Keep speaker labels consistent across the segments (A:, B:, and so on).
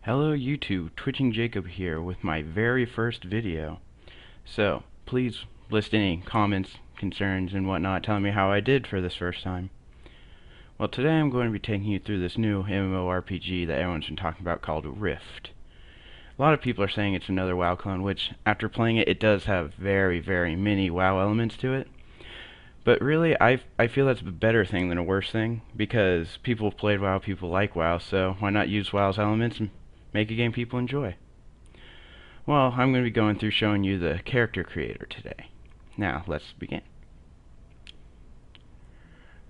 A: Hello YouTube, Twitching Jacob here with my very first video. So, please list any comments, concerns, and whatnot telling me how I did for this first time. Well, today I'm going to be taking you through this new MMORPG that everyone's been talking about called Rift. A lot of people are saying it's another WoW clone, which, after playing it, it does have very, very many WoW elements to it. But really, I feel that's a better thing than a worse thing, because people have played WoW, people like WoW, so why not use WoW's elements and make a game people enjoy? Well, I'm going to be going through showing you the character creator today. Now, let's begin.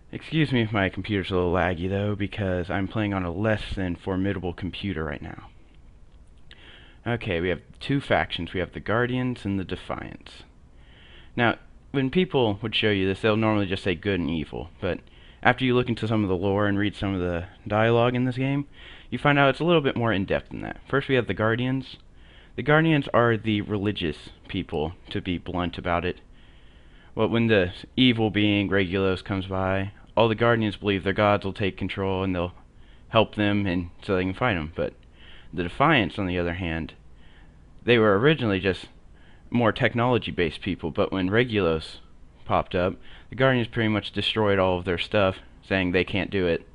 A: Excuse me if my computer's a little laggy though, because I'm playing on a less than formidable computer right now. Okay, we have two factions. We have the Guardians and the Defiants. Now, when people would show you this, they'll normally just say good and evil, but after you look into some of the lore and read some of the dialogue in this game, you find out it's a little bit more in-depth than that. First we have the Guardians. The Guardians are the religious people, to be blunt about it. Well, when the evil being, Regulos, comes by, all the Guardians believe their gods will take control and they'll help them and so they can fight them. But the Defiants, on the other hand, they were originally just more technology-based people, but when Regulos popped up, the Guardians pretty much destroyed all of their stuff, saying they can't do it.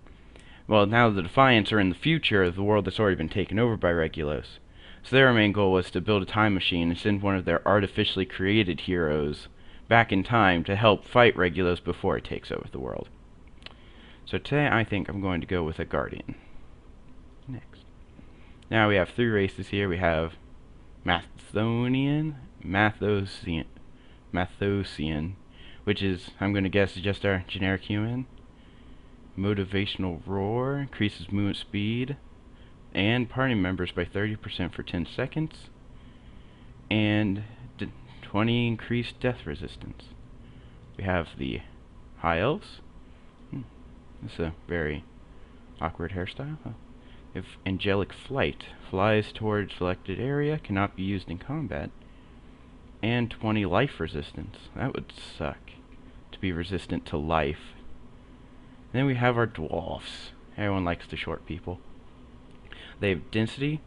A: Well, now the Defiants are in the future of the world that's already been taken over by Regulos. So their main goal was to build a time machine and send one of their artificially created heroes back in time to help fight Regulos before it takes over the world. So today I think I'm going to go with a Guardian. Next. Now we have three races here. We have Mathosian, which is, I'm going to guess, is just our generic human. Motivational Roar increases movement speed and party members by 30% for 10 seconds, and 20 increased death resistance. We have the High Elves. This is a very awkward hairstyle. If Angelic Flight flies towards selected area, cannot be used in combat, and 20 life resistance. That would suck, to be resistant to life. Then we have our Dwarfs. Everyone likes the short people. They have density.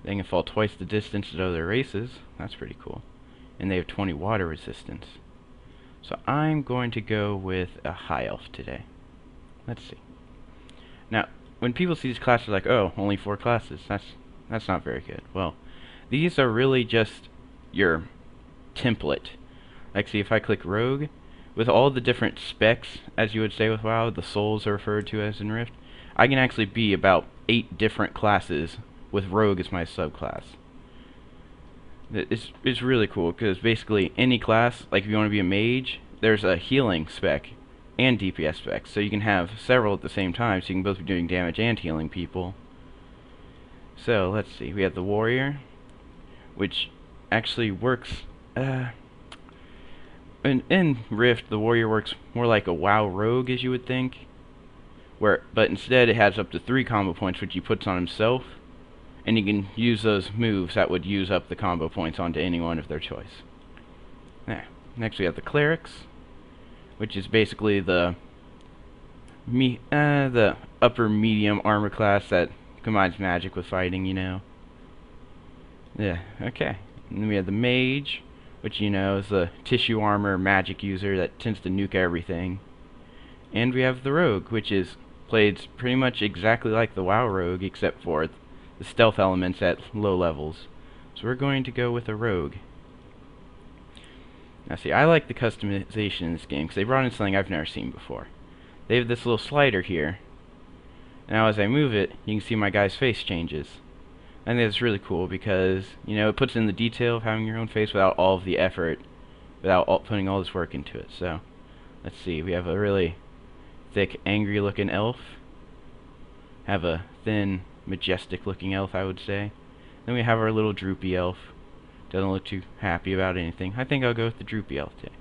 A: They can fall twice the distance of other races. That's pretty cool. And they have 20 water resistance. So I'm going to go with a High Elf today. Let's see. Now, when people see these classes, they're like, oh, only 4 classes. That's not very good. Well, these are really just your template. Like, see, if I click Rogue, with all the different specs, as you would say with WoW, the souls are referred to as in Rift, I can actually be about 8 different classes with Rogue as my subclass. It's really cool, because basically any class, like if you want to be a mage, there's a healing spec and DPS spec, so you can have several at the same time, so you can both be doing damage and healing people. So, let's see, we have the Warrior, which actually works, in Rift, the Warrior works more like a WoW Rogue, as you would think, but instead it has up to 3 combo points, which he puts on himself, and you can use those moves that would use up the combo points onto anyone of their choice. Next we have the Clerics, which is basically the upper medium armor class that combines magic with fighting, you know. Yeah, okay. And then we have the Mage, which, you know, is the tissue armor magic user that tends to nuke everything. And we have the Rogue, which is played pretty much exactly like the WoW Rogue, except for the stealth elements at low levels. So we're going to go with a Rogue. Now see, I like the customization in this game, because they brought in something I've never seen before. They have this little slider here. Now as I move it, you can see my guy's face changes. I think that's really cool because, you know, it puts in the detail of having your own face without all of the effort, without putting all this work into it. So, let's see, we have a really thick, angry looking elf. Have a thin, majestic looking elf, I would say. Then we have our little droopy elf. Doesn't look too happy about anything. I think I'll go with the droopy elf today.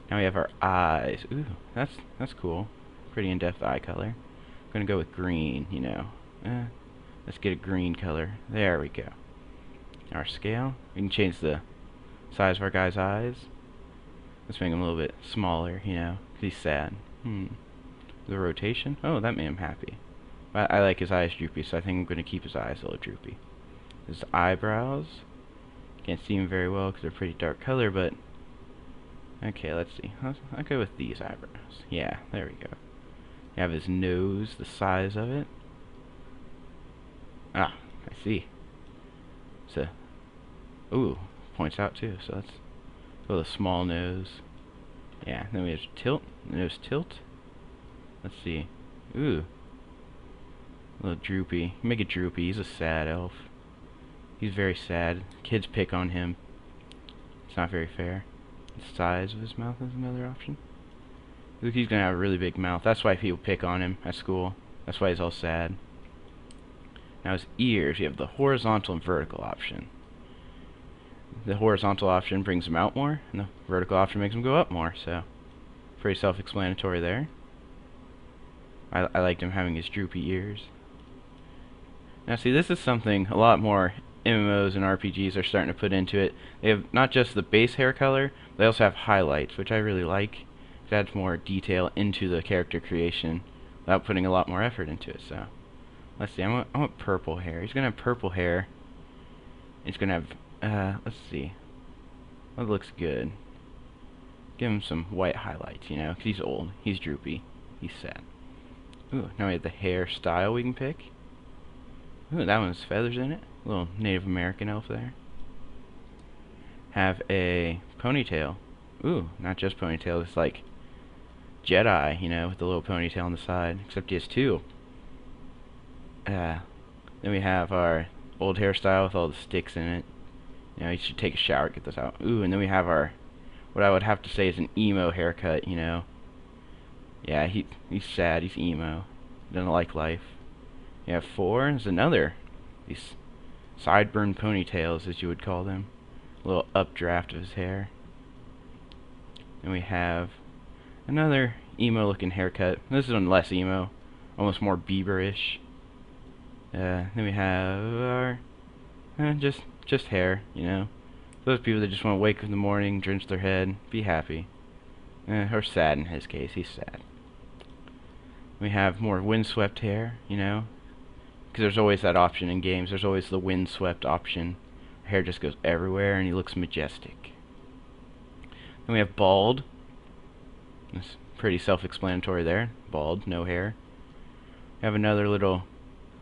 A: Now we have our eyes. Ooh, that's cool. Pretty in-depth eye color. I'm gonna go with green, you know. Let's get a green color. There we go. Our scale. We can change the size of our guy's eyes. Let's make him a little bit smaller, you know, 'cause he's sad. The rotation. Oh, that made him happy. I like his eyes droopy, so I think I'm going to keep his eyes a little droopy. His eyebrows, can't see them very well because they're pretty dark color, but okay, let's see. I'll go with these eyebrows. Yeah, there we go. You have his nose, the size of it. Ah, I see. So, ooh, points out too, so that's with a small nose. Yeah, then we have tilt, nose tilt. Let's see. Ooh. A little droopy. Make it droopy. He's a sad elf. He's very sad. Kids pick on him. It's not very fair. The size of his mouth is another option. Look, he's gonna have a really big mouth. That's why people pick on him at school. That's why he's all sad. Now his ears, you have the horizontal and vertical option. The horizontal option brings him out more, and the vertical option makes him go up more, so pretty self-explanatory there. I liked him having his droopy ears. Now see, this is something a lot more MMOs and RPGs are starting to put into it. They have not just the base hair color, they also have highlights, which I really like. It adds more detail into the character creation without putting a lot more effort into it. So let's see, I want purple hair. He's gonna have purple hair. He's gonna have let's see, what looks good. Give him some white highlights, you know, 'cause he's old, he's droopy, he's sad. Ooh, now we have the hairstyle we can pick. Ooh, that one has feathers in it. A little Native American elf there. Have a ponytail. Ooh, not just ponytail, it's like Jedi, you know, with the little ponytail on the side, except he has two. Then we have our old hairstyle with all the sticks in it. You know, you should take a shower, get this out. Ooh, and then we have our, what I would have to say is an emo haircut, you know. Yeah, he's sad, he's emo. Doesn't like life. You have four, there's another. These sideburn ponytails, as you would call them. A little updraft of his hair. And we have another emo looking haircut. This is one less emo, almost more Bieber-ish. Then we have our just hair, you know. Those people that just want to wake up in the morning, drench their head, be happy. Or sad in his case, he's sad. We have more windswept hair, you know, because there's always that option in games. There's always the windswept option. Hair just goes everywhere and he looks majestic. Then we have bald. It's pretty self-explanatory there. Bald, no hair. We have another little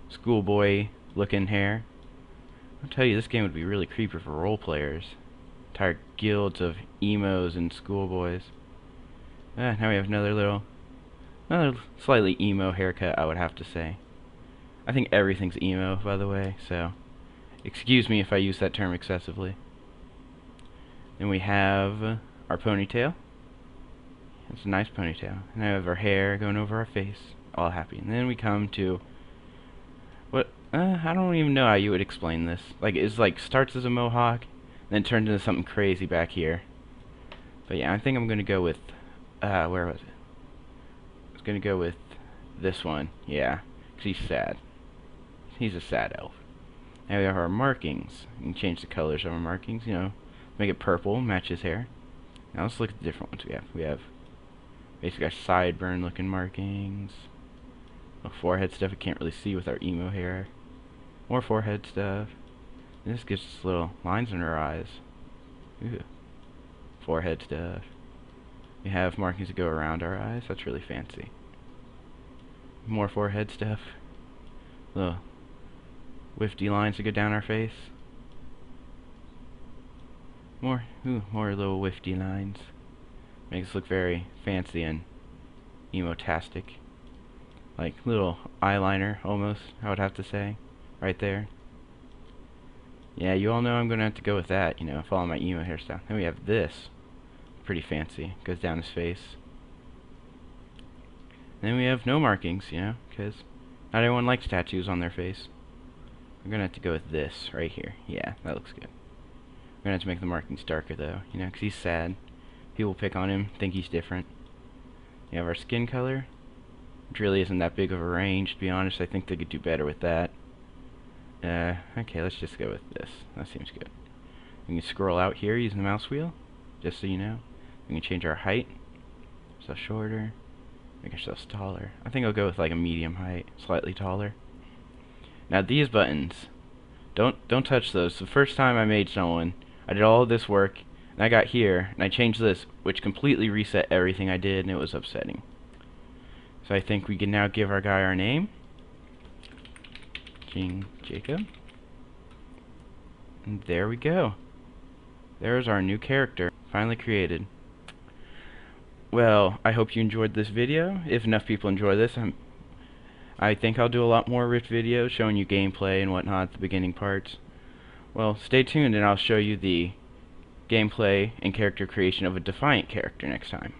A: schoolboy looking hair. I'll tell you, this game would be really creepy for role players. Entire guilds of emos and schoolboys. Now we have another slightly emo haircut, I would have to say. I think everything's emo, by the way, so excuse me if I use that term excessively. Then we have our ponytail. It's a nice ponytail. And then we have our hair going over our face, all happy. And then we come to what I don't even know how you would explain this. Like, it's like starts as a mohawk, then turns into something crazy back here. But yeah, I think I'm gonna go with where was it? I was gonna go with this one, yeah, 'cause he's sad. He's a sad elf. Now we have our markings. You can change the colors of our markings, you know, make it purple, match his hair. Now let's look at the different ones we have. We have basically our sideburn looking markings. Forehead stuff we can't really see with our emo hair. More forehead stuff. And this gives us little lines in our eyes. Ooh. Forehead stuff. We have markings that go around our eyes. That's really fancy. More forehead stuff. Little wifty lines that go down our face. More little wifty lines. Makes us look very fancy and emo-tastic. Like little eyeliner, almost, I would have to say. Right there. Yeah, you all know I'm gonna have to go with that, you know, follow my emo hairstyle. Then we have this. Pretty fancy. Goes down his face. And then we have no markings, you know, because not everyone likes tattoos on their face. We're gonna have to go with this right here. Yeah, that looks good. We're gonna have to make the markings darker though, you know, because he's sad. People pick on him, think he's different. You have our skin color, which really isn't that big of a range, to be honest. I think they could do better with that. Okay, let's just go with this. That seems good. We can scroll out here using the mouse wheel, just so you know. We can change our height, so shorter. Make ourselves taller. I think I'll go with like a medium height, slightly taller. Now these buttons, don't touch those. The first time I made someone, I did all of this work, and I got here, and I changed this, which completely reset everything I did, and it was upsetting. So I think we can now give our guy our name. King Jacob. And there we go. There's our new character, finally created. Well, I hope you enjoyed this video. If enough people enjoy this, I think I'll do a lot more Rift videos showing you gameplay and whatnot, the beginning parts. Well, stay tuned and I'll show you the gameplay and character creation of a Defiant character next time.